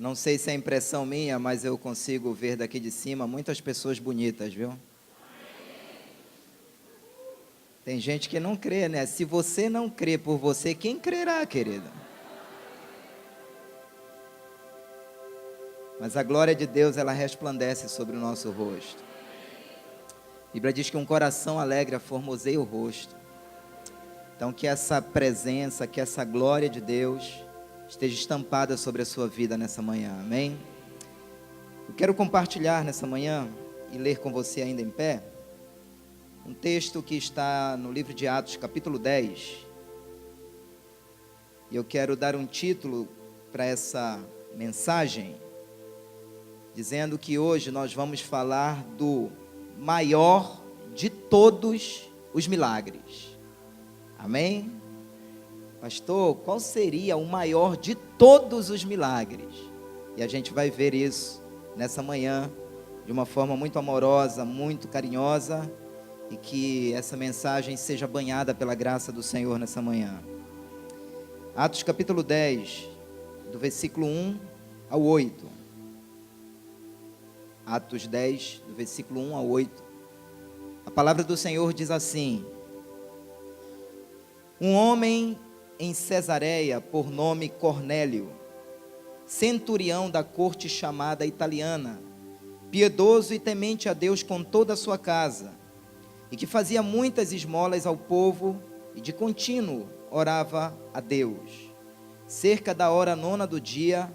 Não sei se é impressão minha, mas eu consigo ver daqui de cima muitas pessoas bonitas, viu? Tem gente que não crê, né? Se você não crê por você, quem crerá, querido? Mas a glória de Deus, ela resplandece sobre o nosso rosto. A Bíblia diz que um coração alegre formoseia o rosto. Então que essa presença, que essa glória de Deus esteja estampada sobre a sua vida nessa manhã, amém? Eu quero compartilhar nessa manhã e ler com você ainda em pé um texto que está no livro de Atos, capítulo 10. E eu quero dar um título para essa mensagem, dizendo que hoje nós vamos falar do maior de todos os milagres. Amém? Pastor, qual seria o maior de todos os milagres? E a gente vai ver isso nessa manhã, de uma forma muito amorosa, muito carinhosa, e que essa mensagem seja banhada pela graça do Senhor nessa manhã. Atos capítulo 10, do versículo 1 ao 8. Atos 10, do versículo 1 ao 8. A palavra do Senhor diz assim: um homem em Cesareia, por nome Cornélio, centurião da corte chamada italiana, piedoso e temente a Deus com toda a sua casa, e que fazia muitas esmolas ao povo, e de contínuo orava a Deus. Cerca da hora 9 do dia,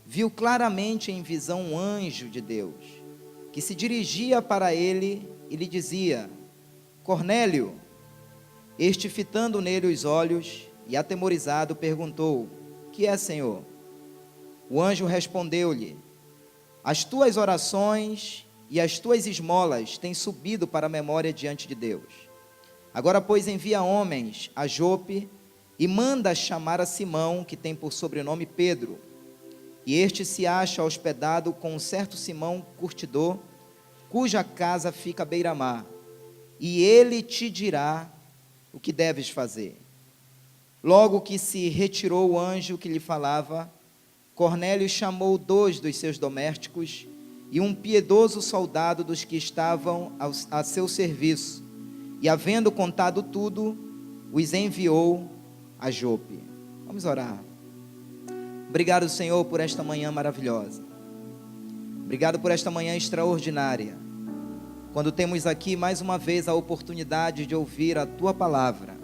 viu claramente em visão um anjo de Deus, que se dirigia para ele e lhe dizia: Cornélio. Este, fitando nele os olhos e atemorizado, perguntou: que é, Senhor? O anjo respondeu-lhe: as tuas orações e as tuas esmolas têm subido para a memória diante de Deus. Agora, pois, envia homens a Jope e manda chamar a Simão, que tem por sobrenome Pedro. E este se acha hospedado com um certo Simão curtidor, cuja casa fica à beira-mar, e ele te dirá o que deves fazer. Logo que se retirou o anjo que lhe falava, Cornélio chamou 2 dos seus domésticos e um piedoso soldado dos que estavam a seu serviço, e havendo contado tudo, os enviou a Jope. Vamos orar. Obrigado, Senhor, por esta manhã maravilhosa. Obrigado por esta manhã extraordinária, quando temos aqui mais uma vez a oportunidade de ouvir a Tua palavra.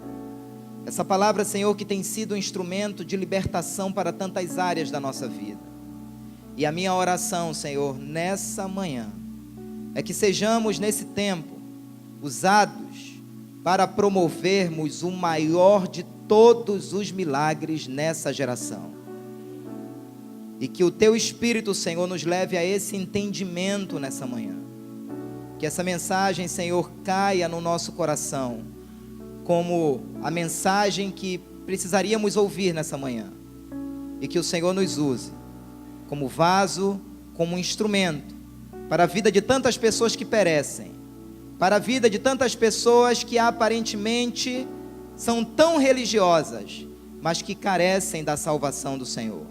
Essa palavra, Senhor, que tem sido um instrumento de libertação para tantas áreas da nossa vida. E a minha oração, Senhor, nessa manhã, é que sejamos nesse tempo usados para promovermos o maior de todos os milagres nessa geração. E que o Teu Espírito, Senhor, nos leve a esse entendimento nessa manhã. Que essa mensagem, Senhor, caia no nosso coração como a mensagem que precisaríamos ouvir nessa manhã. E que o Senhor nos use como vaso, como instrumento para a vida de tantas pessoas que perecem, para a vida de tantas pessoas que aparentemente são tão religiosas, mas que carecem da salvação do Senhor.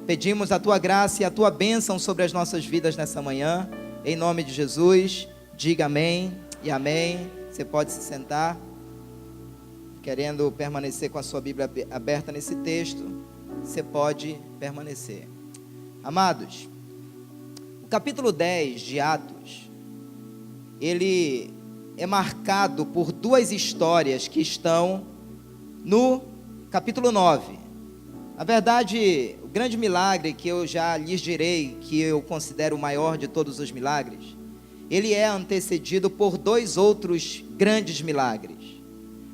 Pedimos a Tua graça e a Tua bênção sobre as nossas vidas nessa manhã, em nome de Jesus. Diga amém e amém. Você pode se sentar. Querendo permanecer com a sua Bíblia aberta nesse texto, você pode permanecer. Amados, o capítulo 10 de Atos, ele é marcado por 2 histórias que estão no capítulo 9. Na verdade, o grande milagre que eu já lhes direi, que eu considero o maior de todos os milagres, ele é antecedido por 2 outros grandes milagres.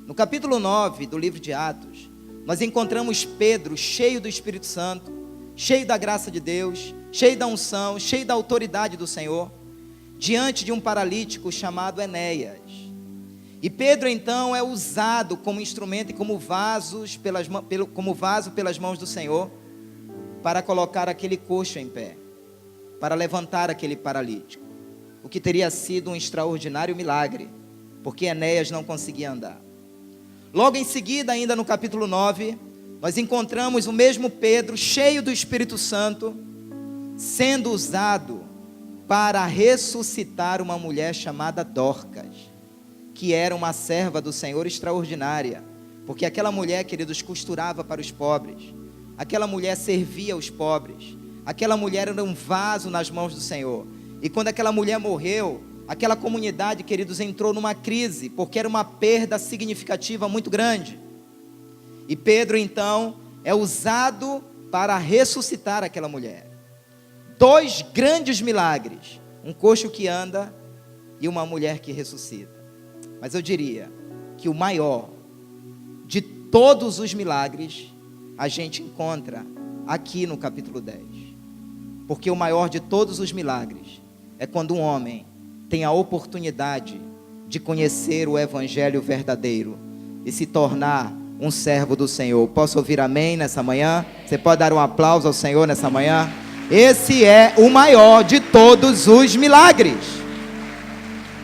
No capítulo 9 do livro de Atos, nós encontramos Pedro cheio do Espírito Santo, cheio da graça de Deus, cheio da unção, cheio da autoridade do Senhor, diante de um paralítico chamado Enéas. E Pedro então é usado como instrumento e como vaso pelas mãos do Senhor, para colocar aquele coxo em pé, para levantar aquele paralítico, o que teria sido um extraordinário milagre, porque Enéas não conseguia andar. Logo em seguida, ainda no capítulo 9, nós encontramos o mesmo Pedro, cheio do Espírito Santo, sendo usado para ressuscitar uma mulher chamada Dorcas, que era uma serva do Senhor extraordinária, porque aquela mulher, queridos, costurava para os pobres, aquela mulher servia os pobres, aquela mulher era um vaso nas mãos do Senhor. E quando aquela mulher morreu, aquela comunidade, queridos, entrou numa crise, porque era uma perda significativa muito grande. E Pedro, então, é usado para ressuscitar aquela mulher. 2 grandes milagres, um coxo que anda e uma mulher que ressuscita. Mas eu diria que o maior de todos os milagres a gente encontra aqui no capítulo 10. Porque o maior de todos os milagres é quando um homem tem a oportunidade de conhecer o evangelho verdadeiro e se tornar um servo do Senhor. Posso ouvir amém nessa manhã? Você pode dar um aplauso ao Senhor nessa manhã? Esse é o maior de todos os milagres.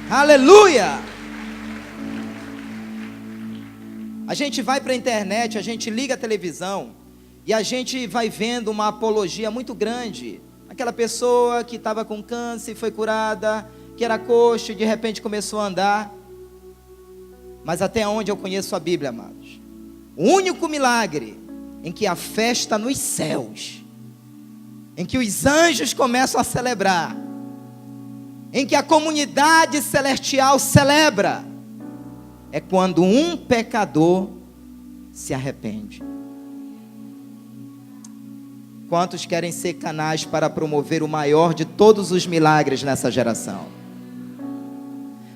Aleluia! A gente vai para a internet, a gente liga a televisão e a gente vai vendo uma apologia muito grande. Aquela pessoa que estava com câncer, foi curada, que era coxo e de repente começou a andar. Mas até onde eu conheço a Bíblia, amados, o único milagre em que a festa nos céus, em que os anjos começam a celebrar, em que a comunidade celestial celebra, é quando um pecador se arrepende. Quantos querem ser canais para promover o maior de todos os milagres nessa geração?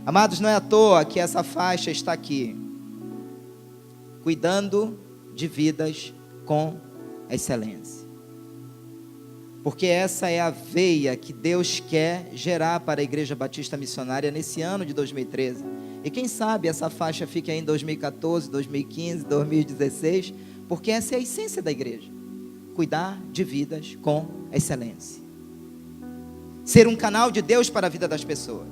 Amados, não é à toa que essa faixa está aqui, cuidando de vidas com excelência. Porque essa é a veia que Deus quer gerar para a Igreja Batista Missionária nesse ano de 2013. E quem sabe essa faixa fique aí em 2014, 2015, 2016, porque essa é a essência da igreja. Cuidar de vidas com excelência. Ser um canal de Deus para a vida das pessoas.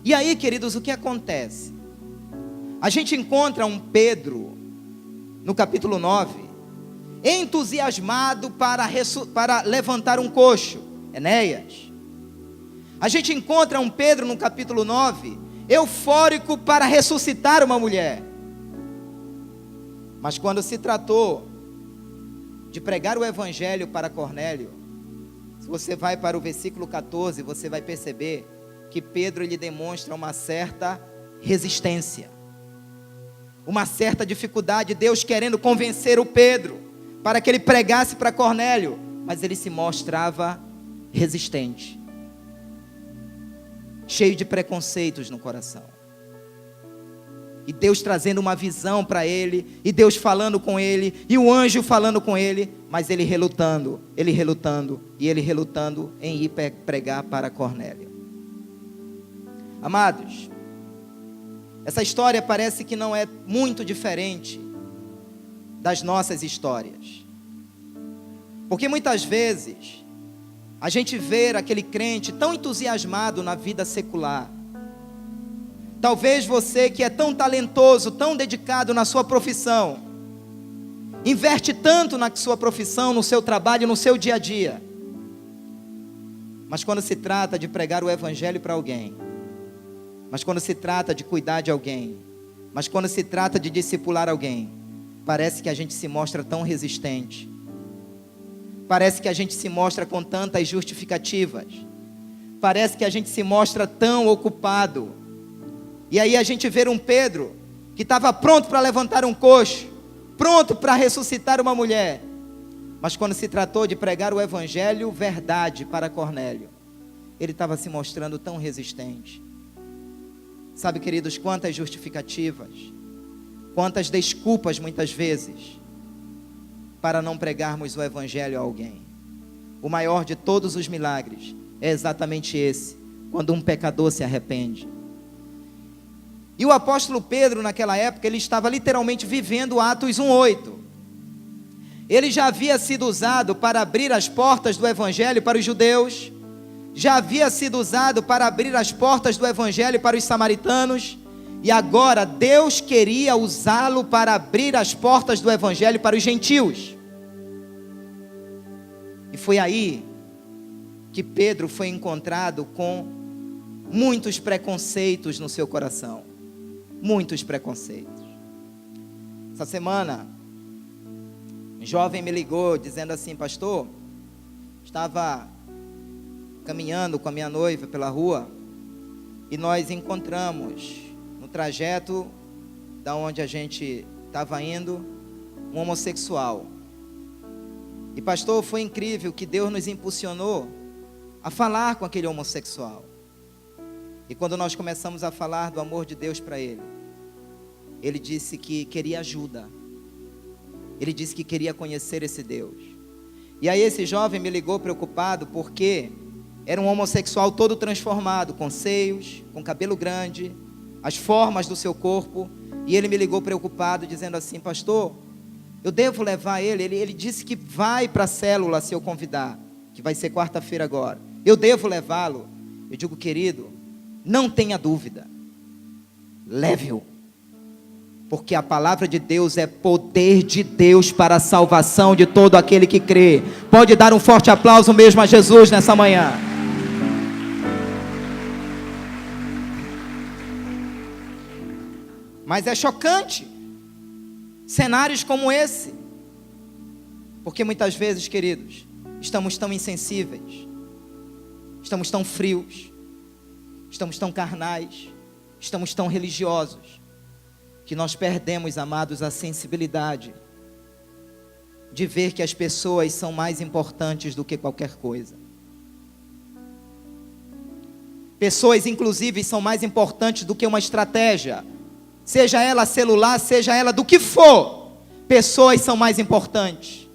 E aí, queridos, o que acontece? A gente encontra um Pedro, no capítulo 9, entusiasmado para levantar um coxo, Enéas. A gente encontra um Pedro, no capítulo 9, eufórico para ressuscitar uma mulher. Mas quando se tratou de pregar o evangelho para Cornélio, se você vai para o versículo 14, você vai perceber que Pedro lhe demonstra uma certa resistência, uma certa dificuldade, Deus querendo convencer o Pedro para que ele pregasse para Cornélio, mas ele se mostrava resistente, cheio de preconceitos no coração. E Deus trazendo uma visão para ele, e Deus falando com ele, e o anjo falando com ele, mas ele relutando em ir pregar para Cornélio. Amados, essa história parece que não é muito diferente das nossas histórias. Porque muitas vezes a gente vê aquele crente tão entusiasmado na vida secular. Talvez você que é tão talentoso, tão dedicado na sua profissão, investe tanto na sua profissão, no seu trabalho, no seu dia a dia. Mas quando se trata de pregar o evangelho para alguém, mas quando se trata de cuidar de alguém, mas quando se trata de discipular alguém, parece que a gente se mostra tão resistente. Parece que a gente se mostra com tantas justificativas. Parece que a gente se mostra tão ocupado. E aí a gente vê um Pedro que estava pronto para levantar um coxo, pronto para ressuscitar uma mulher. Mas quando se tratou de pregar o evangelho, verdade para Cornélio, ele estava se mostrando tão resistente. Sabe, queridos, quantas justificativas, quantas desculpas muitas vezes para não pregarmos o evangelho a alguém. O maior de todos os milagres é exatamente esse, quando um pecador se arrepende. E o apóstolo Pedro, naquela época, ele estava literalmente vivendo Atos 1:8. Ele já havia sido usado para abrir as portas do evangelho para os judeus, já havia sido usado para abrir as portas do evangelho para os samaritanos, e agora Deus queria usá-lo para abrir as portas do evangelho para os gentios. E foi aí que Pedro foi encontrado com muitos preconceitos no seu coração. Muitos preconceitos. Essa semana, um jovem me ligou dizendo assim: pastor, estava caminhando com a minha noiva pela rua e nós encontramos no trajeto da onde a gente estava indo um homossexual. E pastor, foi incrível que Deus nos impulsionou a falar com aquele homossexual. E quando nós começamos a falar do amor de Deus para ele, ele disse que queria ajuda. Ele disse que queria conhecer esse Deus. E aí esse jovem me ligou preocupado porque era um homossexual todo transformado, com seios, com cabelo grande, as formas do seu corpo. E ele me ligou preocupado, dizendo assim: pastor, eu devo levar ele? Ele disse que vai para a célula se eu convidar, que vai ser quarta-feira agora. Eu devo levá-lo? Eu digo: querido, não tenha dúvida, leve-o. Porque a palavra de Deus é poder de Deus para a salvação de todo aquele que crê. Pode dar um forte aplauso mesmo a Jesus nessa manhã. Mas é chocante cenários como esse, porque muitas vezes, queridos, estamos tão insensíveis, estamos tão frios, estamos tão carnais, estamos tão religiosos, que nós perdemos, amados, a sensibilidade de ver que as pessoas são mais importantes do que qualquer coisa. Pessoas, inclusive, são mais importantes do que uma estratégia, seja ela celular, seja ela do que for. Pessoas são mais importantes.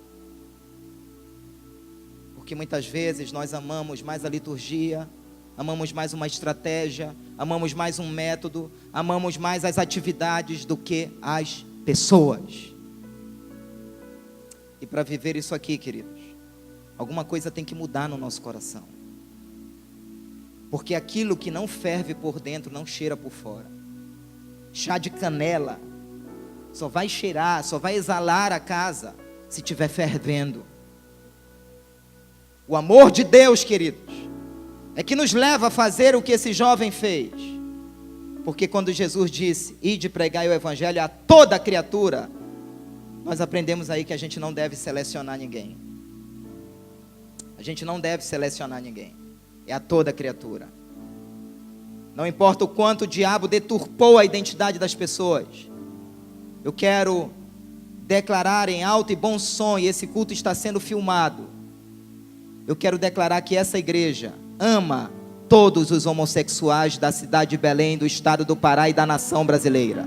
Porque muitas vezes nós amamos mais a liturgia, amamos mais uma estratégia, amamos mais um método, amamos mais as atividades do que as pessoas. E para viver isso aqui, queridos, alguma coisa tem que mudar no nosso coração. Porque aquilo que não ferve por dentro não cheira por fora. Chá de canela só vai cheirar, só vai exalar a casa se estiver fervendo. O amor de Deus, queridos, é que nos leva a fazer o que esse jovem fez. Porque quando Jesus disse: ide pregai o evangelho a toda criatura, nós aprendemos aí que a gente não deve selecionar ninguém. A gente não deve selecionar ninguém. É a toda criatura. Não importa o quanto o diabo deturpou a identidade das pessoas. Eu quero declarar em alto e bom som, e esse culto está sendo filmado. Eu quero declarar que essa igreja ama todos os homossexuais da cidade de Belém, do estado do Pará e da nação brasileira.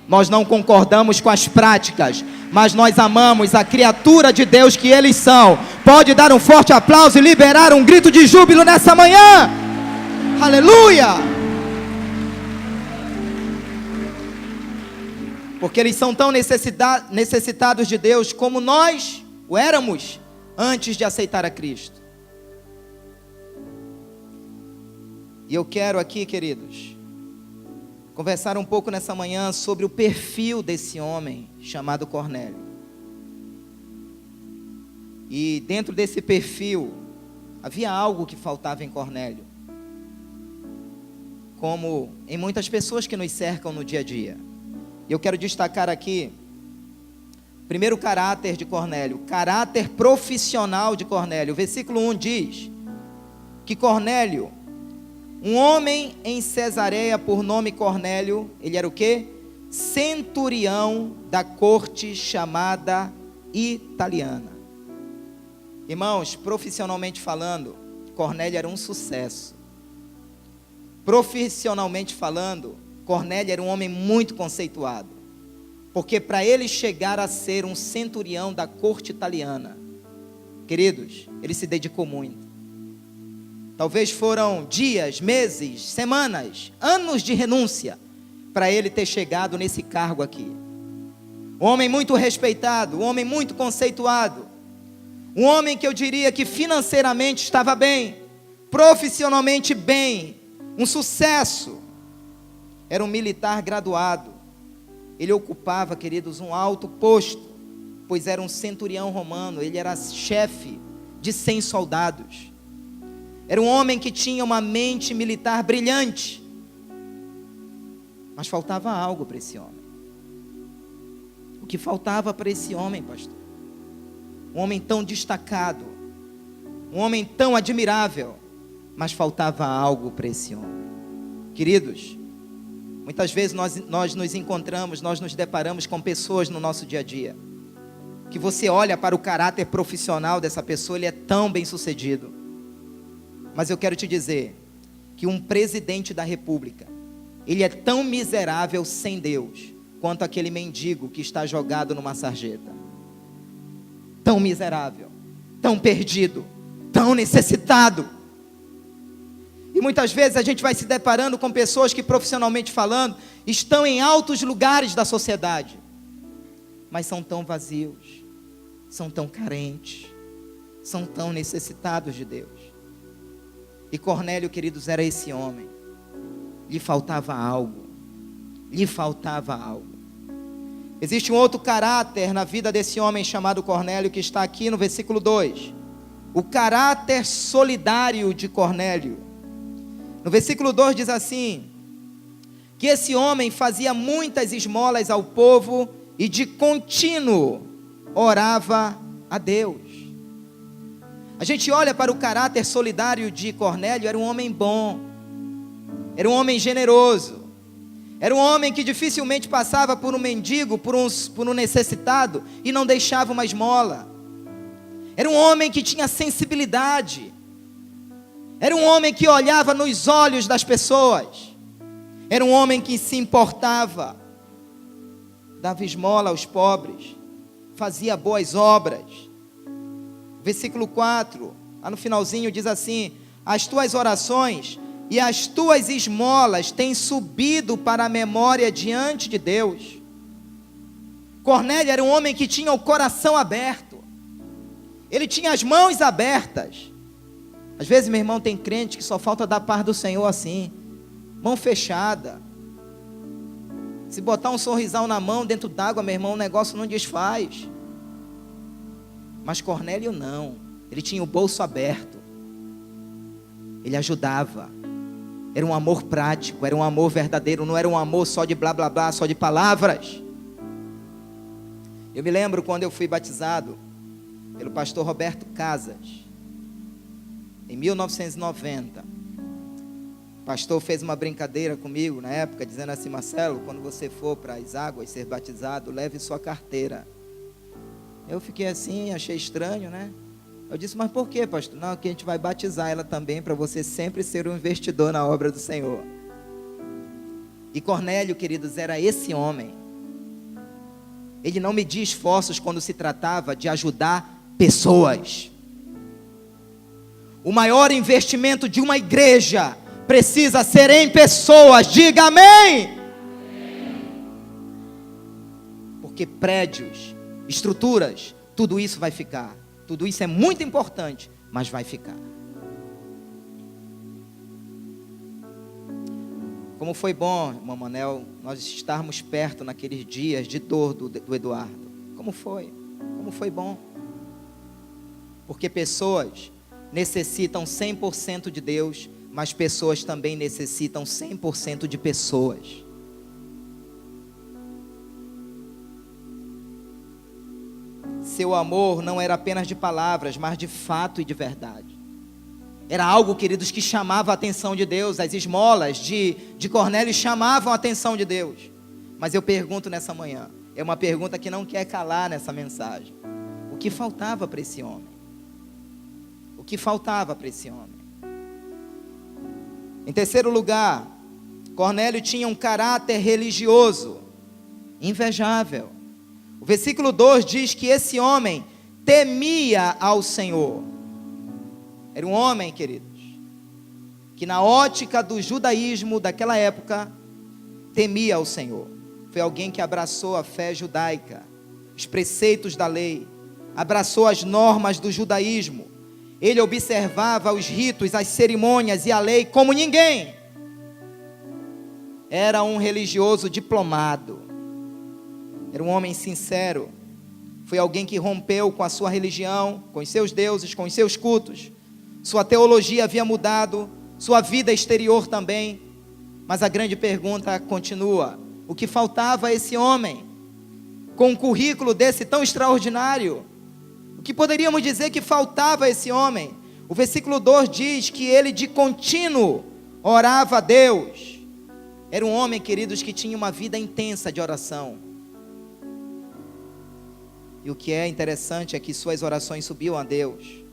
Nós não concordamos com as práticas, mas nós amamos a criatura de Deus que eles são. Pode dar um forte aplauso e liberar um grito de júbilo nessa manhã. Aleluia! Porque eles são tão necessitados de Deus como nós o éramos antes de aceitar a Cristo. E eu quero aqui, queridos, conversar um pouco nessa manhã sobre o perfil desse homem chamado Cornélio. E dentro desse perfil havia algo que faltava em Cornélio, como em muitas pessoas que nos cercam no dia a dia. Eu quero destacar aqui, primeiro, o caráter de Cornélio, caráter profissional de Cornélio. O versículo 1 diz que Cornélio, um homem em Cesareia por nome Cornélio, ele era o quê? Centurião da corte chamada italiana. Irmãos, profissionalmente falando, Cornélio era um sucesso. Profissionalmente falando, Cornélio era um homem muito conceituado, porque para ele chegar a ser um centurião da corte italiana, queridos, ele se dedicou muito. Talvez foram dias, meses, semanas, anos de renúncia, para ele ter chegado nesse cargo aqui. Um homem muito respeitado, um homem muito conceituado, um homem que eu diria que financeiramente estava bem, profissionalmente bem, um sucesso. Era um militar graduado. Ele ocupava, queridos, um alto posto, pois era um centurião romano. Ele era chefe de 100 soldados. Era um homem que tinha uma mente militar brilhante. Mas faltava algo para esse homem. O que faltava para esse homem, pastor? Um homem tão destacado, um homem tão admirável, mas faltava algo para esse homem. Queridos, muitas vezes nós nos encontramos, nós nos deparamos com pessoas no nosso dia a dia, que você olha para o caráter profissional dessa pessoa, ele é tão bem sucedido. Mas eu quero te dizer, que um presidente da república, ele é tão miserável sem Deus, quanto aquele mendigo que está jogado numa sarjeta. Tão miserável, tão perdido, tão necessitado. E muitas vezes a gente vai se deparando com pessoas que, profissionalmente falando, estão em altos lugares da sociedade, mas são tão vazios, são tão carentes, são tão necessitados de Deus. E Cornélio, queridos, era esse homem. Lhe faltava algo. Lhe faltava algo. Existe um outro caráter na vida desse homem chamado Cornélio, que está aqui no versículo 2. O caráter solidário de Cornélio. No versículo 2 diz assim: que esse homem fazia muitas esmolas ao povo e de contínuo orava a Deus. A gente olha para o caráter solidário de Cornélio, era um homem bom, era um homem generoso, era um homem que dificilmente passava por um mendigo, por um necessitado, e não deixava uma esmola. Era um homem que tinha sensibilidade, era um homem que olhava nos olhos das pessoas, era um homem que se importava, dava esmola aos pobres, fazia boas obras. Versículo 4, lá no finalzinho diz assim: as tuas orações e as tuas esmolas têm subido para a memória diante de Deus. Cornélio era um homem que tinha o coração aberto, ele tinha as mãos abertas. Às vezes, meu irmão, tem crente que só falta dar paz do Senhor assim, mão fechada. Se botar um sorrisal na mão dentro d'água, meu irmão, o negócio não desfaz. Mas Cornélio não, ele tinha o bolso aberto, ele ajudava, era um amor prático, era um amor verdadeiro, não era um amor só de blá blá blá, só de palavras. Eu me lembro quando eu fui batizado pelo pastor Roberto Casas, em 1990, o pastor fez uma brincadeira comigo na época, dizendo assim: Marcelo, quando você for para as águas ser batizado, leve sua carteira. Eu fiquei assim, achei estranho, né? Eu disse: mas por quê, pastor? Não, que a gente vai batizar ela também, para você sempre ser um investidor na obra do Senhor. E Cornélio, queridos, era esse homem. Ele não media esforços quando se tratava de ajudar pessoas. O maior investimento de uma igreja precisa ser em pessoas. Diga amém! Porque prédios, estruturas, tudo isso vai ficar. Tudo isso é muito importante, mas vai ficar. Como foi bom, irmão Manel, nós estarmos perto naqueles dias de dor do Eduardo. Como foi? Como foi bom? Porque pessoas necessitam 100% de Deus, mas pessoas também necessitam 100% de pessoas. Seu amor não era apenas de palavras, mas de fato e de verdade. Era algo, queridos, que chamava a atenção de Deus. As esmolas de Cornélio chamavam a atenção de Deus. Mas eu pergunto nessa manhã, é uma pergunta que não quer calar nessa mensagem: o que faltava para esse homem? O que faltava para esse homem? Em terceiro lugar, Cornélio tinha um caráter religioso invejável. O versículo 2 diz que esse homem temia ao Senhor. Era um homem, queridos, que na ótica do judaísmo daquela época, temia ao Senhor. Foi alguém que abraçou a fé judaica, os preceitos da lei, abraçou as normas do judaísmo. Ele observava os ritos, as cerimônias e a lei como ninguém. Era um religioso diplomado. Era um homem sincero. Foi alguém que rompeu com a sua religião, com os seus deuses, com os seus cultos, sua teologia havia mudado, sua vida exterior também. Mas a grande pergunta continua: o que faltava a esse homem, com um currículo desse tão extraordinário? O que poderíamos dizer que faltava a esse homem? O versículo 2 diz que ele de contínuo orava a Deus. Era um homem, queridos, que tinha uma vida intensa de oração. E o que é interessante é que suas orações subiam a Deus.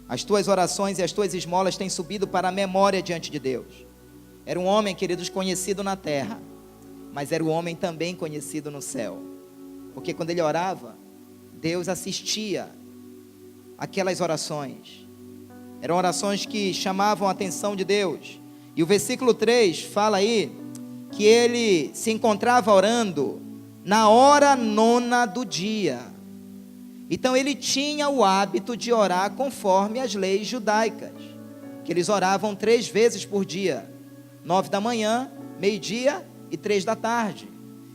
As tuas orações e as tuas esmolas têm subido para a memória diante de Deus. Era um homem, queridos, conhecido na terra, mas era um homem também conhecido no céu. Porque quando ele orava, Deus assistia aquelas orações. Eram orações que chamavam a atenção de Deus. E o versículo 3 fala aí que ele se encontrava orando na hora 9ª do dia. Então ele tinha o hábito de orar conforme as leis judaicas, que eles oravam 3 vezes por dia: 9 da manhã, meio-dia e 3 da tarde.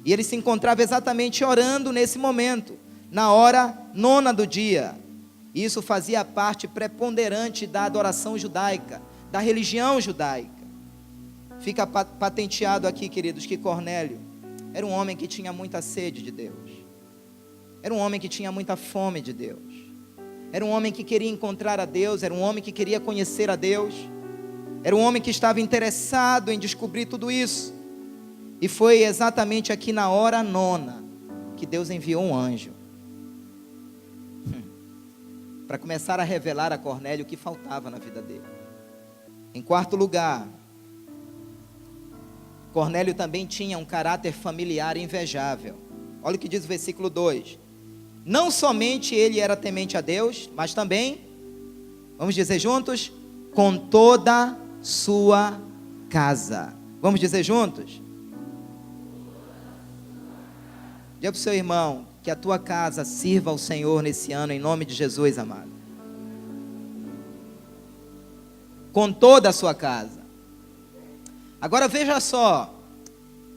E ele se encontrava exatamente orando nesse momento, na hora 9ª do dia. Isso fazia parte preponderante da adoração judaica, da religião judaica. Fica patenteado aqui, queridos, que Cornélio era um homem que tinha muita sede de Deus. Era um homem que tinha muita fome de Deus. Era um homem que queria encontrar a Deus. Era um homem que queria conhecer a Deus. Era um homem que estava interessado em descobrir tudo isso. E foi exatamente aqui na hora 9ª que Deus enviou um anjo para começar a revelar a Cornélio o que faltava na vida dele. Em quarto lugar, Cornélio também tinha um caráter familiar invejável. Olha o que diz o versículo 2. Não somente ele era temente a Deus, mas também, vamos dizer juntos, com toda sua casa. Vamos dizer juntos? Diga para o seu irmão que a tua casa sirva ao Senhor nesse ano, em nome de Jesus, amado. Com toda a sua casa. Agora veja só,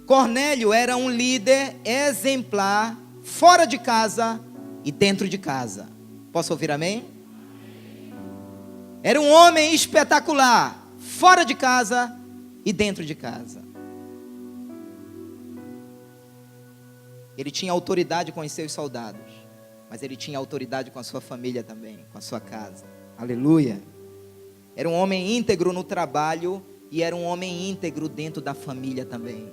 Cornélio era um líder exemplar, fora de casa e dentro de casa. Posso ouvir amém? Era um homem espetacular, fora de casa e dentro de casa. Ele tinha autoridade com os seus soldados, mas ele tinha autoridade com a sua família também, com a sua casa. Aleluia. Era um homem íntegro no trabalho e era um homem íntegro dentro da família também.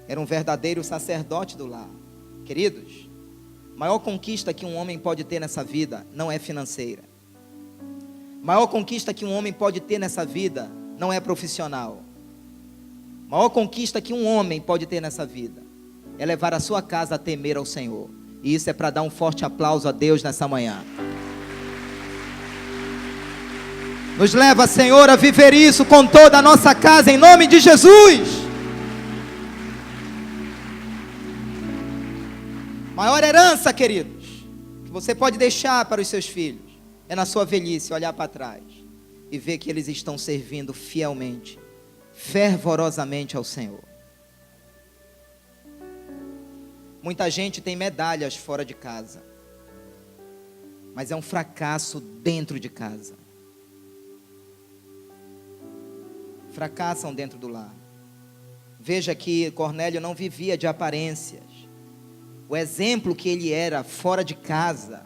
Era um verdadeiro sacerdote do lar. Queridos, a maior conquista que um homem pode ter nessa vida não é financeira. A maior conquista que um homem pode ter nessa vida não é profissional. A maior conquista que um homem pode ter nessa vida é levar a sua casa a temer ao Senhor. E isso é para dar um forte aplauso a Deus nessa manhã. Nos leva, Senhor, a viver isso com toda a nossa casa, em nome de Jesus. Maior herança, queridos, que você pode deixar para os seus filhos, é na sua velhice olhar para trás e ver que eles estão servindo fielmente, fervorosamente ao Senhor. Muita gente tem medalhas fora de casa, mas é um fracasso dentro de casa. Fracassam dentro do lar. Veja que Cornélio não vivia de aparências. O exemplo que ele era fora de casa,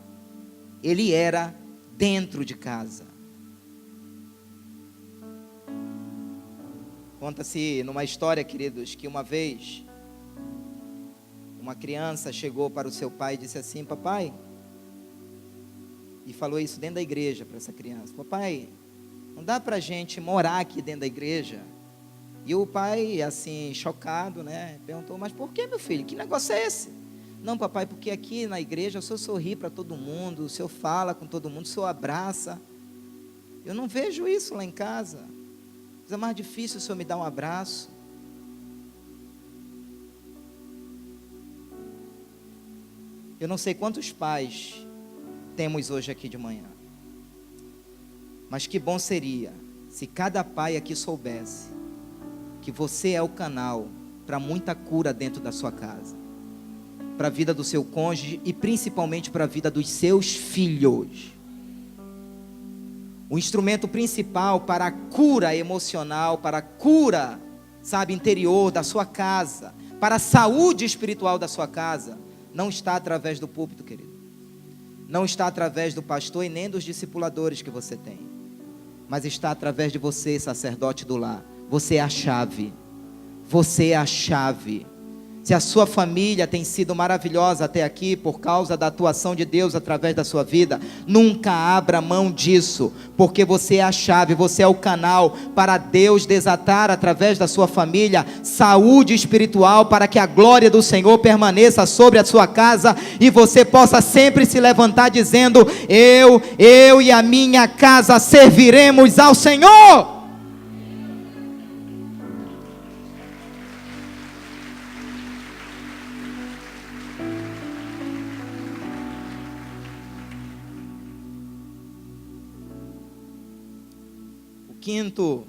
ele era dentro de casa. Conta-se numa história, queridos, que uma vez uma criança chegou para o seu pai e disse assim: papai, e falou isso dentro da igreja para essa criança: papai, não dá para a gente morar aqui dentro da igreja? E o pai, assim, chocado, né, perguntou: mas por que, meu filho? Que negócio é esse? Não, papai, porque aqui na igreja o senhor sorri para todo mundo, o senhor fala com todo mundo, o senhor abraça. Eu não vejo isso lá em casa. É mais difícil o senhor me dar um abraço. Eu não sei quantos pais temos hoje aqui de manhã, mas que bom seria se cada pai aqui soubesse que você é o canal para muita cura dentro da sua casa, para a vida do seu cônjuge e principalmente para a vida dos seus filhos. o instrumento principal para a cura emocional, para a cura, sabe, interior da sua casa, para a saúde espiritual da sua casa, não está através do púlpito, querido. Não está através do pastor e nem dos discipuladores que você tem, mas está através de você, sacerdote do lar. Você é a chave. Você é a chave. Se a sua família tem sido maravilhosa até aqui por causa da atuação de Deus através da sua vida, nunca abra mão disso, porque você é a chave, você é o canal para Deus desatar através da sua família saúde espiritual, para que a glória do Senhor permaneça sobre a sua casa e você possa sempre se levantar dizendo: eu e a minha casa serviremos ao Senhor. Quinto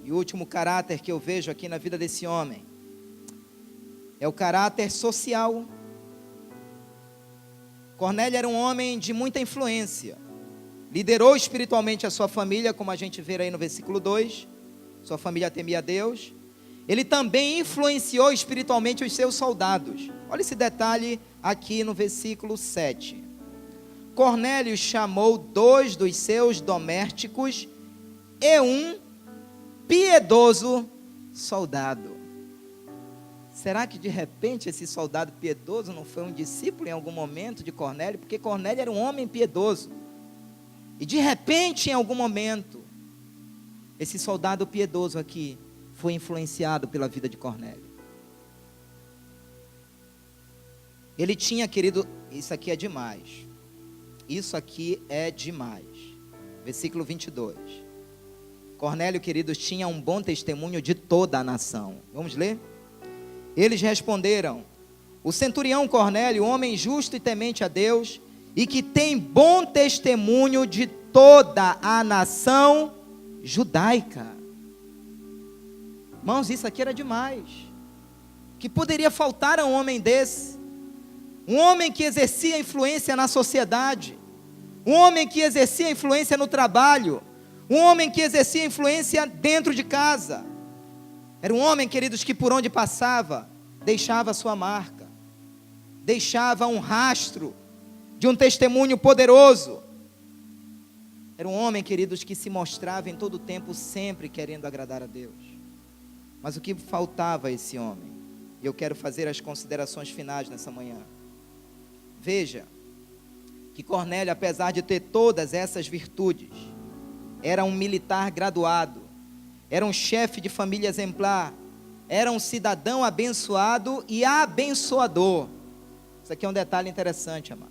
e último caráter que eu vejo aqui na vida desse homem é o caráter social. Cornélio era um homem de muita influência, liderou espiritualmente a sua família, como a gente vê aí no versículo 2, sua família temia a Deus. Ele também influenciou espiritualmente os seus soldados. Olha esse detalhe aqui no versículo 7. Cornélio chamou 2 dos seus domésticos e um piedoso soldado. Será que de repente esse soldado piedoso não foi um discípulo em algum momento de Cornélio? Porque Cornélio era um homem piedoso. E de repente, em algum momento, esse soldado piedoso aqui foi influenciado pela vida de Cornélio. Ele tinha, querido, isso aqui é demais. Isso aqui é demais. Versículo 22. Cornélio, queridos, tinha um bom testemunho de toda a nação. Vamos ler? Eles responderam: o centurião Cornélio, homem justo e temente a Deus, e que tem bom testemunho de toda a nação judaica. Irmãos, isso aqui era demais. Que poderia faltar a um homem desse? Um homem que exercia influência na sociedade, um homem que exercia influência no trabalho, um homem que exercia influência dentro de casa. Era um homem, queridos, que por onde passava, deixava a sua marca, deixava um rastro de um testemunho poderoso. Era um homem, queridos, que se mostrava em todo o tempo sempre querendo agradar a Deus. Mas o que faltava a esse homem? E eu quero fazer as considerações finais nessa manhã. Veja que Cornélio, apesar de ter todas essas virtudes, era um militar graduado, era um chefe de família exemplar, era um cidadão abençoado e abençoador. Isso aqui é um detalhe interessante, amados.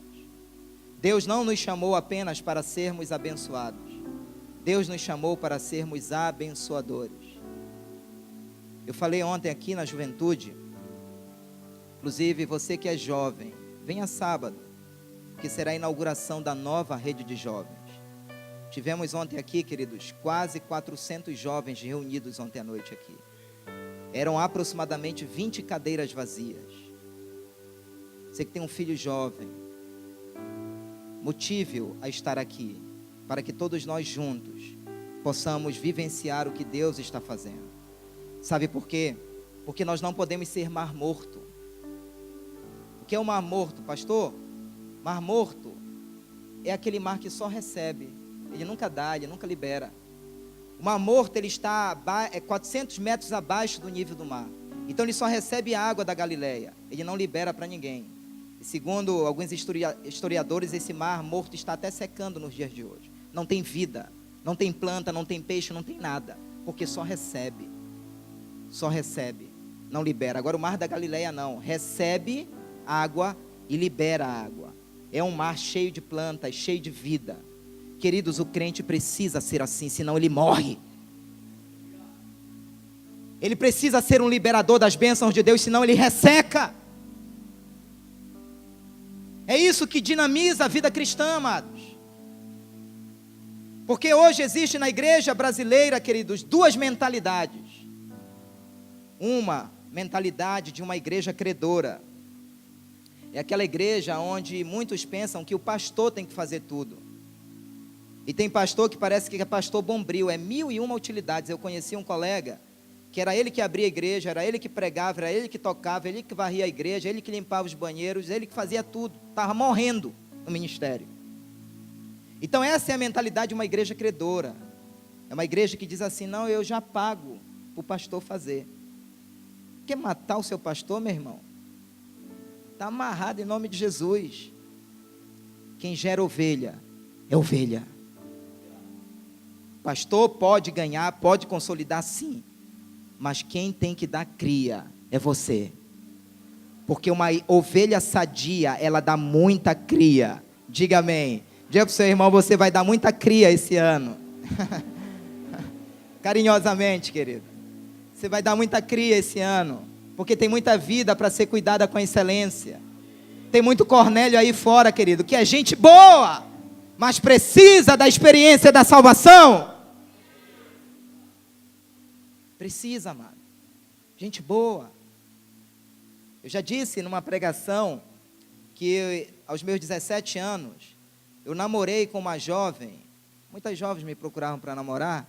Deus não nos chamou apenas para sermos abençoados, Deus nos chamou para sermos abençoadores. Eu falei ontem aqui na juventude, inclusive você que é jovem, venha sábado, que será a inauguração da nova rede de jovens. Tivemos ontem aqui, queridos, quase 400 jovens reunidos ontem à noite aqui. Eram aproximadamente 20 cadeiras vazias. Você que tem um filho jovem, motive-o a estar aqui, para que todos nós juntos possamos vivenciar o que Deus está fazendo. Sabe por quê? Porque nós não podemos ser mar morto. O que é o mar morto, pastor? Mar morto é aquele mar que só recebe. Ele nunca dá, ele nunca libera. O mar morto, ele está 400 metros abaixo do nível do mar. Então ele só recebe a água da Galileia. Ele não libera para ninguém. E segundo alguns historiadores, esse mar morto está até secando nos dias de hoje. Não tem vida, não tem planta, não tem peixe, não tem nada. Porque só recebe. Só recebe, não libera. Agora o mar da Galileia não. Recebe água e libera água. É um mar cheio de plantas, cheio de vida. Queridos, o crente precisa ser assim, senão ele morre. Ele precisa ser um liberador das bênçãos de Deus, senão ele resseca. É isso que dinamiza a vida cristã, amados. Porque hoje existe na igreja brasileira, queridos, duas mentalidades. Uma mentalidade de uma igreja credora. É aquela igreja onde muitos pensam que o pastor tem que fazer tudo. E tem pastor que parece que é pastor bombril, é 1001 utilidades. Eu conheci um colega que era ele que abria a igreja, era ele que pregava, era ele que tocava, ele que varria a igreja, ele que limpava os banheiros, ele que fazia tudo, estava morrendo no ministério. Então essa é a mentalidade de uma igreja credora. É uma igreja que diz assim: não, eu já pago para o pastor fazer. Quer matar o seu pastor, meu irmão? Está amarrado em nome de Jesus. Quem gera ovelha é ovelha. Pastor pode ganhar, pode consolidar, sim, mas quem tem que dar cria é você, porque uma ovelha sadia, ela dá muita cria. Diga amém. Diga para o seu irmão: você vai dar muita cria esse ano. Carinhosamente, querido, você vai dar muita cria esse ano, porque tem muita vida para ser cuidada com excelência. Tem muito Cornélio aí fora, querido, que é gente boa, mas precisa da experiência da salvação. Precisa, amado. Gente boa. Eu já disse numa pregação que aos meus 17 anos, eu namorei com uma jovem. Muitas jovens me procuravam para namorar.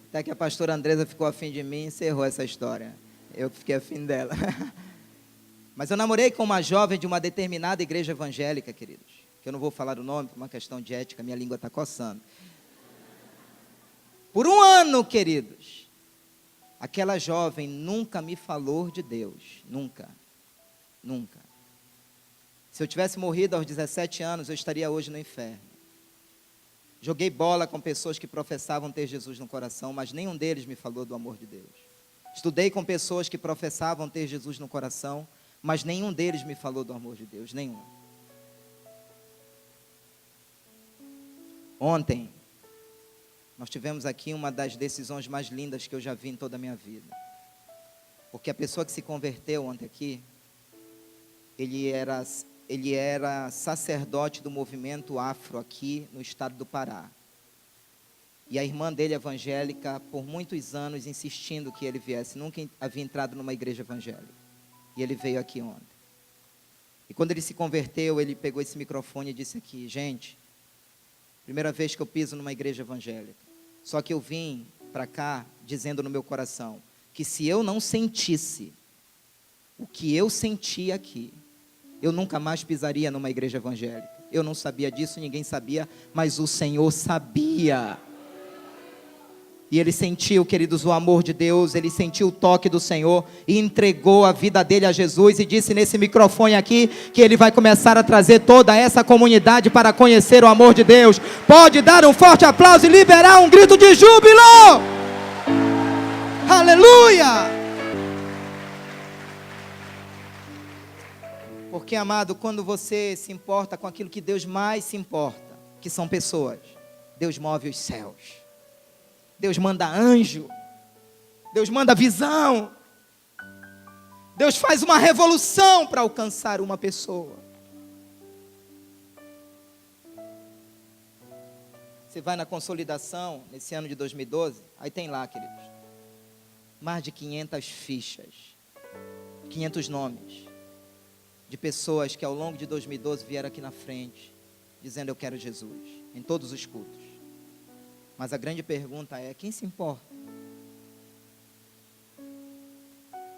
Até que a pastora Andresa ficou afim de mim e encerrou essa história. Eu fiquei afim dela. Mas eu namorei com uma jovem de uma determinada igreja evangélica, queridos, que eu não vou falar o nome por uma questão de ética, minha língua está coçando. Por um ano, queridos, aquela jovem nunca me falou de Deus. Nunca. Nunca. Se eu tivesse morrido aos 17 anos, eu estaria hoje no inferno. Joguei bola com pessoas que professavam ter Jesus no coração, mas nenhum deles me falou do amor de Deus. Estudei com pessoas que professavam ter Jesus no coração, mas nenhum deles me falou do amor de Deus, nenhum. Ontem, nós tivemos aqui uma das decisões mais lindas que eu já vi em toda a minha vida. Porque a pessoa que se converteu ontem aqui, ele era sacerdote do movimento afro aqui no estado do Pará. E a irmã dele, evangélica, por muitos anos insistindo que ele viesse, nunca havia entrado numa igreja evangélica. E ele veio aqui ontem. E quando ele se converteu, ele pegou esse microfone e disse aqui: gente, primeira vez que eu piso numa igreja evangélica. Só que eu vim para cá dizendo no meu coração que se eu não sentisse o que eu senti aqui, eu nunca mais pisaria numa igreja evangélica. Eu não sabia disso, ninguém sabia, mas o Senhor sabia. E ele sentiu, queridos, o amor de Deus, ele sentiu o toque do Senhor e entregou a vida dele a Jesus e disse nesse microfone aqui que ele vai começar a trazer toda essa comunidade para conhecer o amor de Deus. Pode dar um forte aplauso e liberar um grito de júbilo! Aleluia! Porque, amado, quando você se importa com aquilo que Deus mais se importa, que são pessoas, Deus move os céus. Deus manda anjo, Deus manda visão, Deus faz uma revolução para alcançar uma pessoa. Você vai na consolidação, nesse ano de 2012, aí tem lá, queridos, mais de 500 fichas, 500 nomes, de pessoas que ao longo de 2012 vieram aqui na frente, dizendo: eu quero Jesus, em todos os cultos. Mas a grande pergunta é: quem se importa?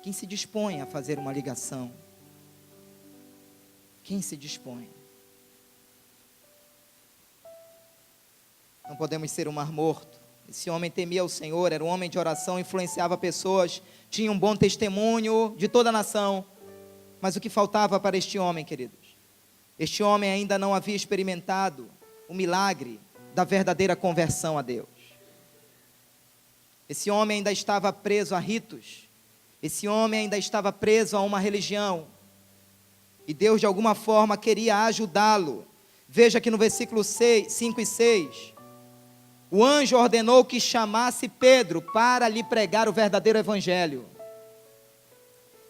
Quem se dispõe a fazer uma ligação? Quem se dispõe? Não podemos ser um mar morto. Esse homem temia o Senhor, era um homem de oração, influenciava pessoas, tinha um bom testemunho de toda a nação. Mas o que faltava para este homem, queridos? Este homem ainda não havia experimentado o milagre da verdadeira conversão a Deus. Esse homem ainda estava preso a ritos. Esse homem ainda estava preso a uma religião. E Deus de alguma forma queria ajudá-lo. Veja que no versículo 5 e 6, o anjo ordenou que chamasse Pedro para lhe pregar o verdadeiro evangelho.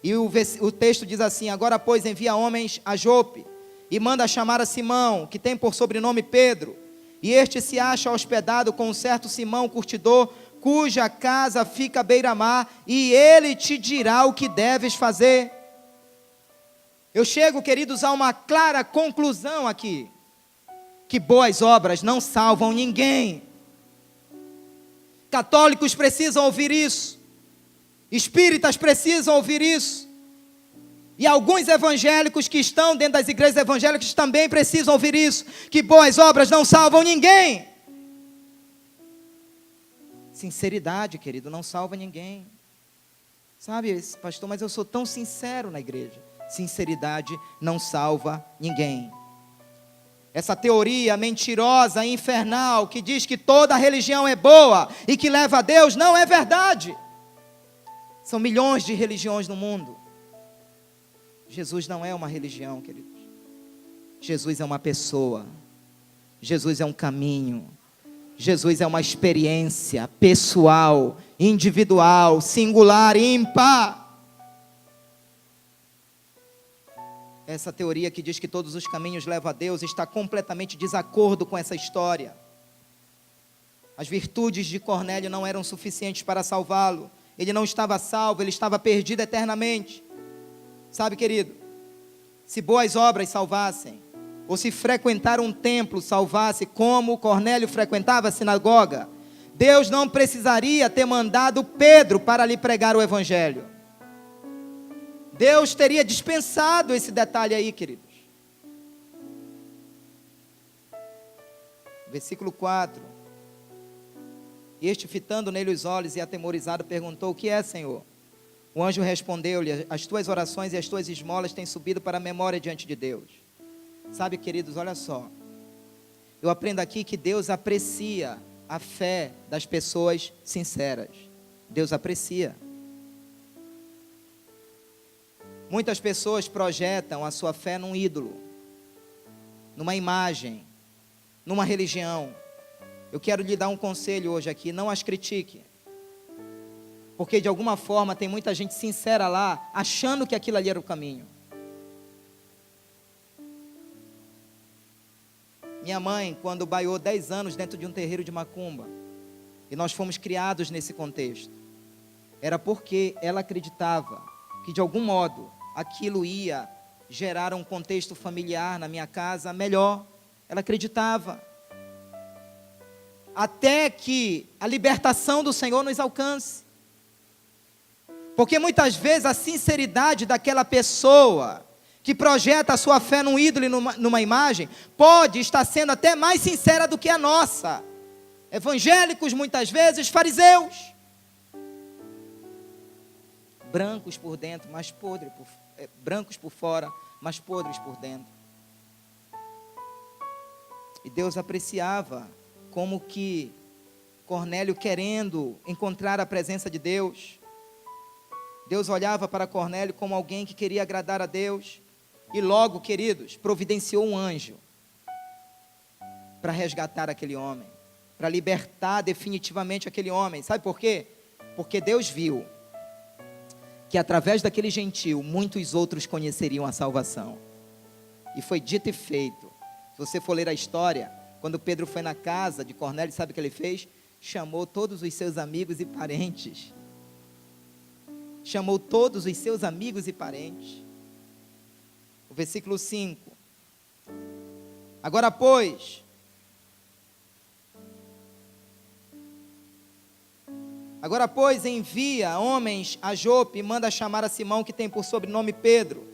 E o texto diz assim: agora pois envia homens a Jope e manda chamar a Simão, que tem por sobrenome Pedro. E este se acha hospedado com um certo Simão curtidor, cuja casa fica à beira-mar, e ele te dirá o que deves fazer. Eu chego, queridos, a uma clara conclusão aqui, que boas obras não salvam ninguém. Católicos precisam ouvir isso, espíritas precisam ouvir isso, e alguns evangélicos que estão dentro das igrejas evangélicas também precisam ouvir isso, que boas obras não salvam ninguém. Sinceridade, querido, não salva ninguém. Sabe, pastor, mas eu sou tão sincero na igreja. Sinceridade não salva ninguém. Essa teoria mentirosa, infernal, que diz que toda religião é boa e que leva a Deus, não é verdade. São milhões de religiões no mundo. Jesus não é uma religião, queridos. Jesus é uma pessoa. Jesus é um caminho. Jesus é uma experiência pessoal, individual, singular, ímpar. Essa teoria que diz que todos os caminhos levam a Deus está completamente em desacordo com essa história. As virtudes de Cornélio não eram suficientes para salvá-lo. Ele não estava salvo, ele estava perdido eternamente. Sabe, querido, se boas obras salvassem, ou se frequentar um templo salvasse, como Cornélio frequentava a sinagoga, Deus não precisaria ter mandado Pedro para lhe pregar o evangelho. Deus teria dispensado esse detalhe aí, queridos. Versículo 4. Este, fitando nele os olhos e atemorizado, perguntou: o que é, Senhor? O anjo respondeu-lhe: as tuas orações e as tuas esmolas têm subido para a memória diante de Deus. Sabe, queridos, olha só. Eu aprendo aqui que Deus aprecia a fé das pessoas sinceras. Deus aprecia. Muitas pessoas projetam a sua fé num ídolo, numa imagem, numa religião. Eu quero lhe dar um conselho hoje aqui: não as critique. Porque de alguma forma tem muita gente sincera lá, achando que aquilo ali era o caminho. Minha mãe, quando baiou 10 anos dentro de um terreiro de macumba, e nós fomos criados nesse contexto, era porque ela acreditava que de algum modo aquilo ia gerar um contexto familiar na minha casa melhor. Ela acreditava. Até que a libertação do Senhor nos alcance. Porque muitas vezes a sinceridade daquela pessoa que projeta a sua fé num ídolo e numa imagem, pode estar sendo até mais sincera do que a nossa. Evangélicos, muitas vezes, fariseus. Brancos por dentro, mas podres brancos por fora, mas podres por dentro. E Deus apreciava como que Cornélio, querendo encontrar a presença de Deus, Deus olhava para Cornélio como alguém que queria agradar a Deus, e logo, queridos, providenciou um anjo para resgatar aquele homem, para libertar definitivamente aquele homem. Sabe por quê? Porque Deus viu que através daquele gentio, muitos outros conheceriam a salvação. E foi dito e feito. Se você for ler a história, quando Pedro foi na casa de Cornélio, sabe o que ele fez? Chamou todos os seus amigos e parentes. Chamou todos os seus amigos e parentes. O versículo 5. Agora, pois, envia homens a Jope e manda chamar a Simão, que tem por sobrenome Pedro.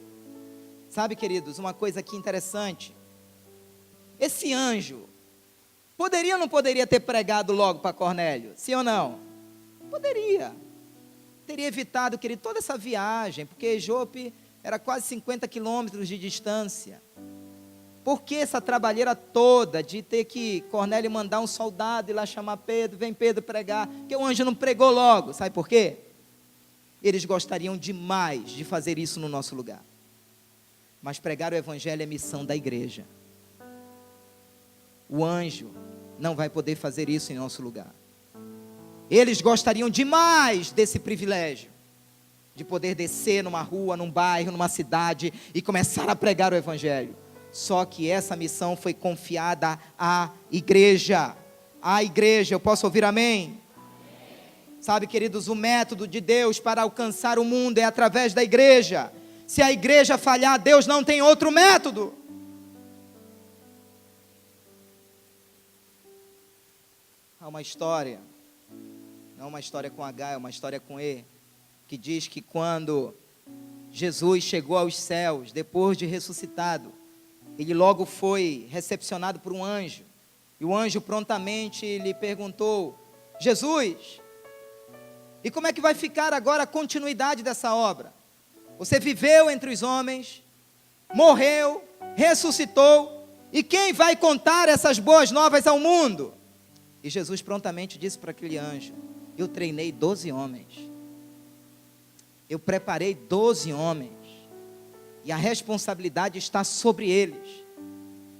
Sabe, queridos, uma coisa aqui interessante. Esse anjo, poderia ou não poderia ter pregado logo para Cornélio? Sim ou não? Poderia. Teria evitado, querido, toda essa viagem, porque Jope era quase 50 quilômetros de distância. Por que essa trabalheira toda de ter que Cornélio mandar um soldado ir lá chamar Pedro, vem Pedro pregar, porque o anjo não pregou logo? Sabe por quê? Eles gostariam demais de fazer isso no nosso lugar. Mas pregar o evangelho é missão da igreja. O anjo não vai poder fazer isso em nosso lugar. Eles gostariam demais desse privilégio, de poder descer numa rua, num bairro, numa cidade e começar a pregar o evangelho. Só que essa missão foi confiada à igreja. À igreja, eu posso ouvir amém? Sabe, queridos, o método de Deus para alcançar o mundo é através da igreja. Se a igreja falhar, Deus não tem outro método. Há uma história, não uma história com H, é uma história com E, que diz que quando Jesus chegou aos céus, depois de ressuscitado, ele logo foi recepcionado por um anjo, e o anjo prontamente lhe perguntou: Jesus, e como é que vai ficar agora a continuidade dessa obra? Você viveu entre os homens, morreu, ressuscitou, e quem vai contar essas boas novas ao mundo? E Jesus prontamente disse para aquele anjo: eu treinei 12 homens, eu preparei 12 homens, e a responsabilidade está sobre eles,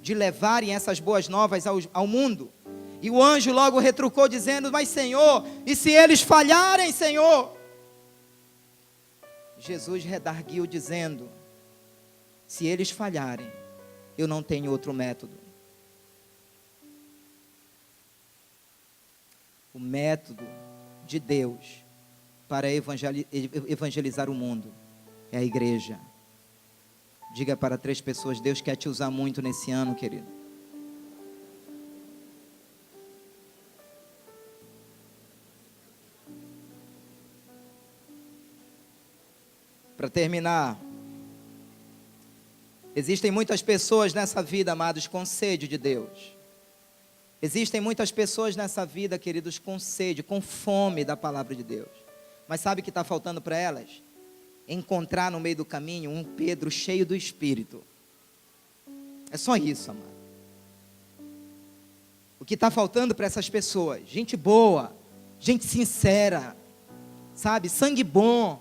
de levarem essas boas novas ao mundo. E o anjo logo retrucou dizendo: mas Senhor, e se eles falharem, Senhor? Jesus redarguiu dizendo: se eles falharem, eu não tenho outro método. O método de Deus para evangelizar o mundo é a igreja. Diga para 3 pessoas: Deus quer te usar muito nesse ano, querido. Para terminar, existem muitas pessoas nessa vida, amados, com sede de Deus. Existem muitas pessoas nessa vida, queridos, com sede, com fome da palavra de Deus. Mas sabe o que está faltando para elas? Encontrar no meio do caminho um Pedro cheio do Espírito. É só isso, amado. O que está faltando para essas pessoas? Gente boa, gente sincera, sabe, sangue bom.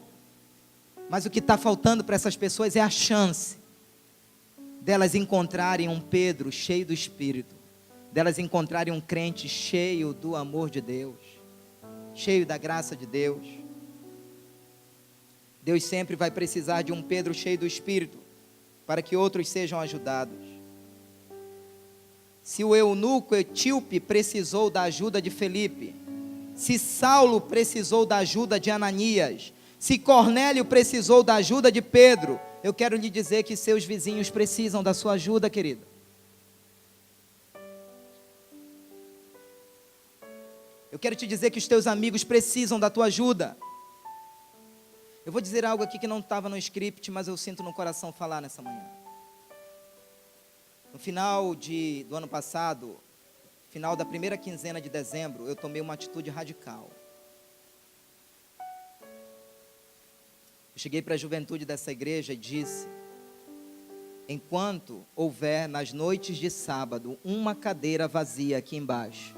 Mas o que está faltando para essas pessoas é a chance delas encontrarem um Pedro cheio do Espírito, delas encontrarem um crente cheio do amor de Deus, cheio da graça de Deus. Deus sempre vai precisar de um Pedro cheio do Espírito, para que outros sejam ajudados. Se o eunuco etíope precisou da ajuda de Felipe, se Saulo precisou da ajuda de Ananias, se Cornélio precisou da ajuda de Pedro, eu quero lhe dizer que seus vizinhos precisam da sua ajuda, querido. Eu quero te dizer que os teus amigos precisam da tua ajuda. Eu vou dizer algo aqui que não estava no script, mas eu sinto no coração falar nessa manhã. No final do ano passado, final da primeira quinzena de dezembro, eu tomei uma atitude radical. Eu cheguei para a juventude dessa igreja e disse: enquanto houver nas noites de sábado uma cadeira vazia aqui embaixo,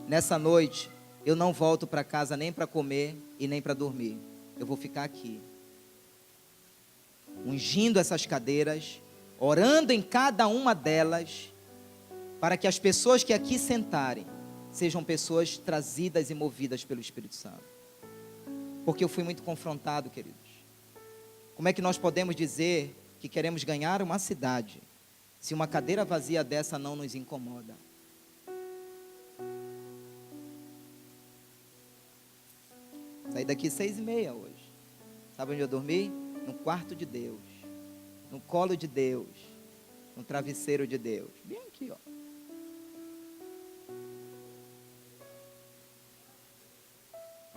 nessa noite eu não volto para casa nem para comer e nem para dormir. Eu vou ficar aqui, ungindo essas cadeiras, orando em cada uma delas, para que as pessoas que aqui sentarem sejam pessoas trazidas e movidas pelo Espírito Santo. Porque eu fui muito confrontado, queridos. Como é que nós podemos dizer que queremos ganhar uma cidade, se uma cadeira vazia dessa não nos incomoda? Saí daqui 6h30 hoje. Sabe onde eu dormi? No quarto de Deus, no colo de Deus, no travesseiro de Deus, bem aqui, ó.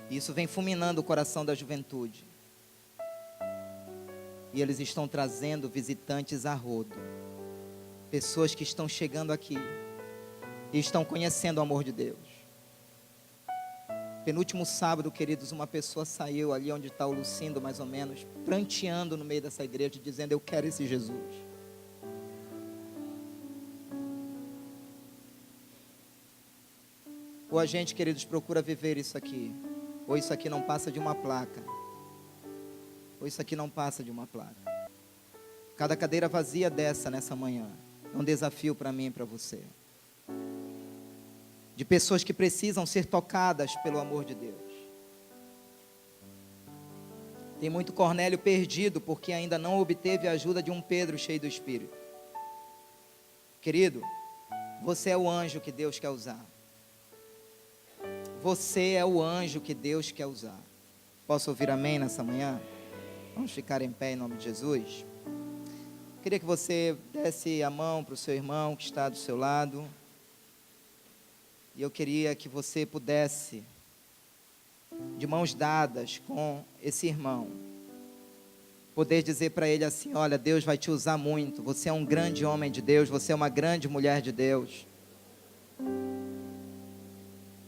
Isso vem fulminando o coração da juventude. E eles estão trazendo visitantes a rodo. Pessoas que estão chegando aqui e estão conhecendo o amor de Deus. Penúltimo sábado, queridos, uma pessoa saiu ali onde está o Lucindo, mais ou menos, pranteando no meio dessa igreja, dizendo: eu quero esse Jesus. Ou a gente, queridos, procura viver isso aqui, ou isso aqui não passa de uma placa. Ou isso aqui não passa de uma placa. Cada cadeira vazia dessa nessa manhã é um desafio para mim e para você. De pessoas que precisam ser tocadas pelo amor de Deus. Tem muito Cornélio perdido porque ainda não obteve a ajuda de um Pedro cheio do Espírito. Querido, você é o anjo que Deus quer usar. Você é o anjo que Deus quer usar. Posso ouvir amém nessa manhã? Vamos ficar em pé em nome de Jesus. Queria que você desse a mão para o seu irmão que está do seu lado. E eu queria que você pudesse, de mãos dadas com esse irmão, poder dizer para ele assim: olha, Deus vai te usar muito. Você é um grande homem de Deus, você é uma grande mulher de Deus.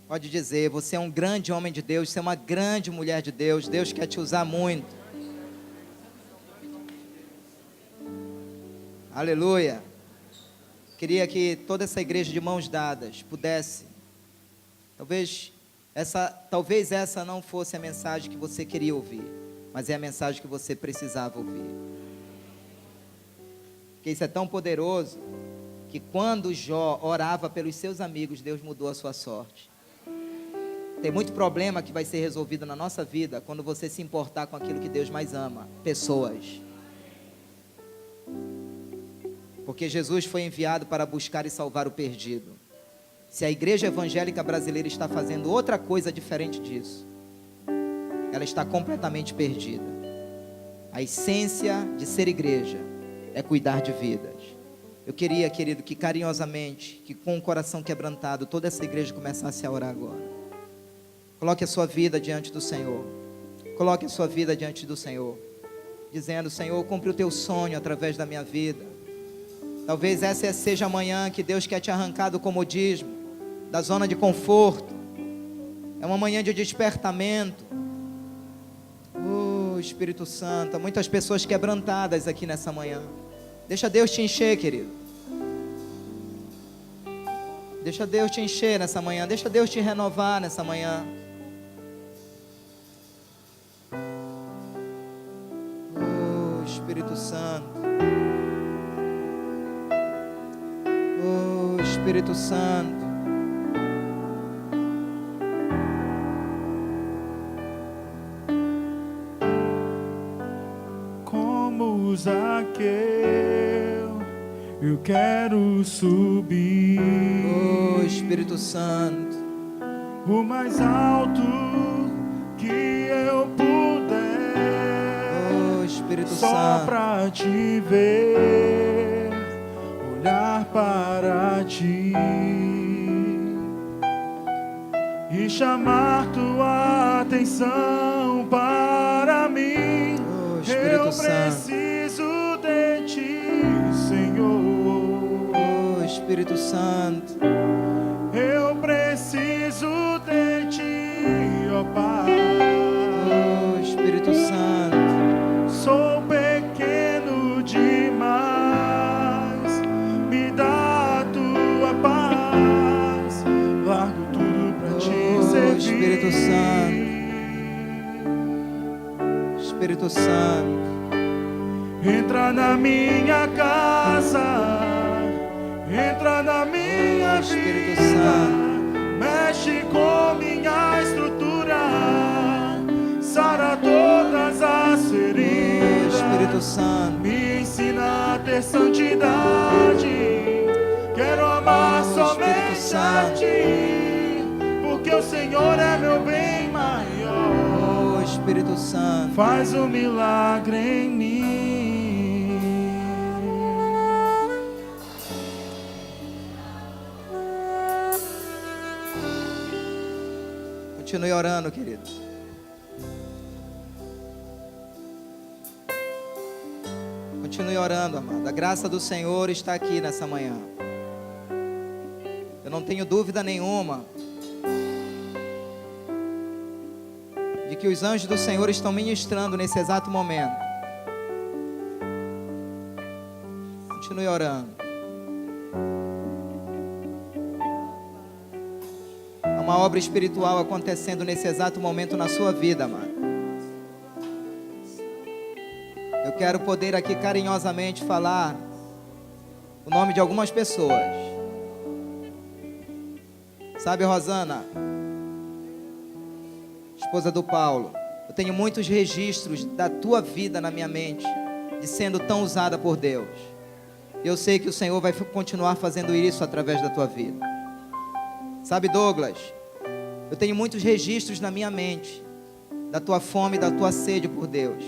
Pode dizer, você é um grande homem de Deus, você é uma grande mulher de Deus. Deus quer te usar muito. Aleluia. Queria que toda essa igreja de mãos dadas pudesse, talvez essa não fosse a mensagem que você queria ouvir, mas é a mensagem que você precisava ouvir. Porque isso é tão poderoso, que quando Jó orava pelos seus amigos, Deus mudou a sua sorte. Tem muito problema que vai ser resolvido na nossa vida, quando você se importar com aquilo que Deus mais ama, pessoas. Porque Jesus foi enviado para buscar e salvar o perdido. Se a igreja evangélica brasileira está fazendo outra coisa diferente disso, ela está completamente perdida. A essência de ser igreja é cuidar de vidas. Eu queria, querido, que carinhosamente, que com o coração quebrantado, toda essa igreja começasse a orar agora. Coloque a sua vida diante do Senhor. Coloque a sua vida diante do Senhor, dizendo: Senhor, cumpre o teu sonho através da minha vida. Talvez essa seja a manhã que Deus quer te arrancar do comodismo, da zona de conforto. É uma manhã de despertamento. Espírito Santo, há muitas pessoas quebrantadas aqui nessa manhã. Deixa Deus te encher, querido. Deixa Deus te encher nessa manhã. Deixa Deus te renovar nessa manhã. Espírito Santo. Espírito Santo. Como Zaqueu, eu quero subir. Espírito Santo. O mais alto que eu puder. Espírito só Santo. pra te ver, olhar para ti e chamar tua atenção para mim. Eu preciso de ti, Senhor. Espírito Santo. Eu preciso de ti, ó Pai. Espírito Santo. Sou pequeno demais, me dá a tua paz. Largo tudo pra te servir. Espírito Santo. Espírito Santo. Entra na minha casa, entra na minha Espírito vida, Santo. mexe com minha estrutura, sara todas as feridas. Espírito Santo. Me ensina a ter santidade, quero amar somente a ti, porque o Senhor é meu bem maior. Espírito Santo. Faz um milagre em mim. Continue orando, querido. Continue orando, amado. A graça do Senhor está aqui nessa manhã. Eu não tenho dúvida nenhuma de que os anjos do Senhor estão ministrando nesse exato momento. Continue orando. Há uma obra espiritual acontecendo nesse exato momento na sua vida, amado. Eu quero poder aqui carinhosamente falar o nome de algumas pessoas. Sabe, Rosana, esposa do Paulo, eu tenho muitos registros da tua vida na minha mente, de sendo tão usada por Deus. Eu sei que o Senhor vai continuar fazendo isso através da tua vida. Sabe, Douglas, eu tenho muitos registros na minha mente da tua fome e da tua sede por Deus.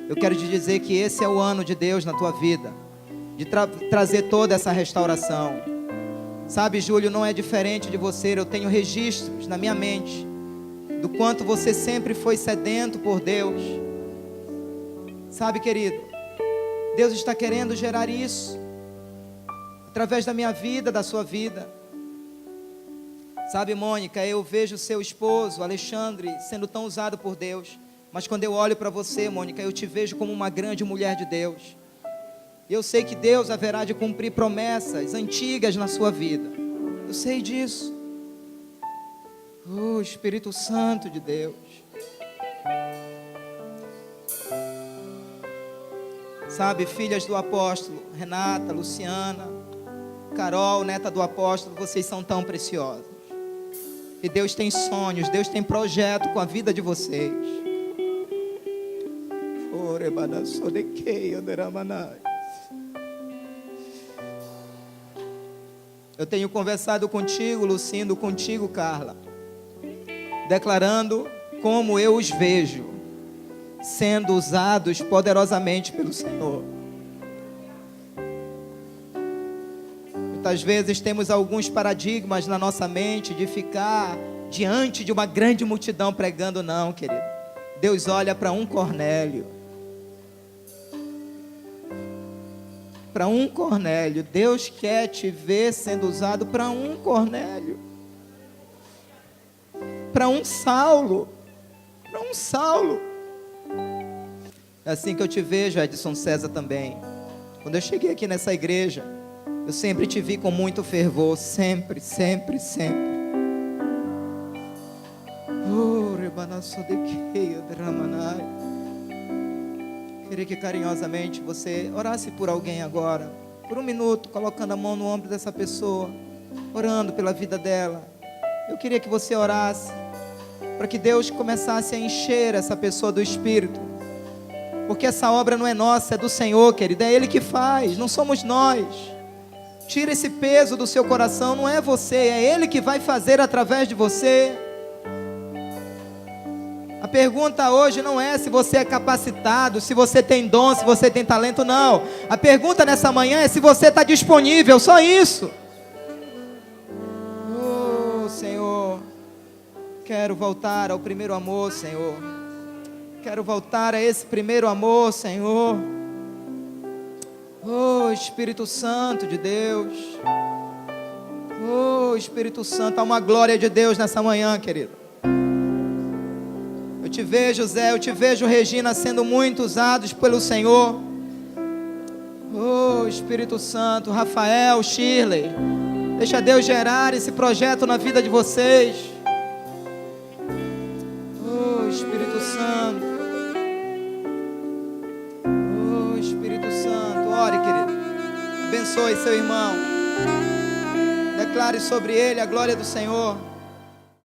Eu quero te dizer que esse é o ano de Deus na tua vida, de trazer toda essa restauração. Sabe, Júlio, não é diferente de você. Eu tenho registros na minha mente do quanto você sempre foi sedento por Deus. Sabe, querido, Deus está querendo gerar isso através da minha vida, da sua vida. Sabe, Mônica, eu vejo seu esposo, Alexandre, sendo tão usado por Deus. Mas quando eu olho para você, Mônica, eu te vejo como uma grande mulher de Deus. E eu sei que Deus haverá de cumprir promessas antigas na sua vida. Eu sei disso. Oh, Espírito Santo de Deus. Sabe, filhas do apóstolo, Renata, Luciana, Carol, neta do apóstolo, vocês são tão preciosas. E Deus tem sonhos, Deus tem projeto com a vida de vocês. Eu tenho conversado contigo, Lucindo, contigo, Carla, declarando como eu os vejo sendo usados poderosamente pelo Senhor. Muitas vezes temos alguns paradigmas na nossa mente de ficar diante de uma grande multidão pregando. Não, querido. Deus olha para um Cornélio. Para um Cornélio. Deus quer te ver sendo usado para um Cornélio. Para um Saulo. Para um Saulo. É assim que eu te vejo, Edson César, também. Quando eu cheguei aqui nessa igreja, eu sempre te vi com muito fervor. Sempre, sempre, sempre. Queria que carinhosamente você orasse por alguém agora, por um minuto, colocando a mão no ombro dessa pessoa, orando pela vida dela. Eu queria que você orasse para que Deus começasse a encher essa pessoa do Espírito, porque essa obra não é nossa, é do Senhor, querido. É Ele que faz, não somos nós. Tira esse peso do seu coração. Não é você, é Ele que vai fazer através de você. A pergunta hoje não é se você é capacitado, se você tem dom, se você tem talento, não. A pergunta nessa manhã é se você está disponível, só isso. Oh, Senhor, quero voltar ao primeiro amor, Senhor. Quero voltar a esse primeiro amor, Senhor. Oh, Espírito Santo de Deus. Oh, Espírito Santo, há uma glória de Deus nessa manhã, querido. Eu te vejo, Zé, eu te vejo, Regina, sendo muito usados pelo Senhor. Oh, Espírito Santo, Rafael, Shirley, deixa Deus gerar esse projeto na vida de vocês. Oh, Espírito Santo. Oh, Espírito Santo, ore, querido. Abençoe seu irmão. Declare sobre ele a glória do Senhor.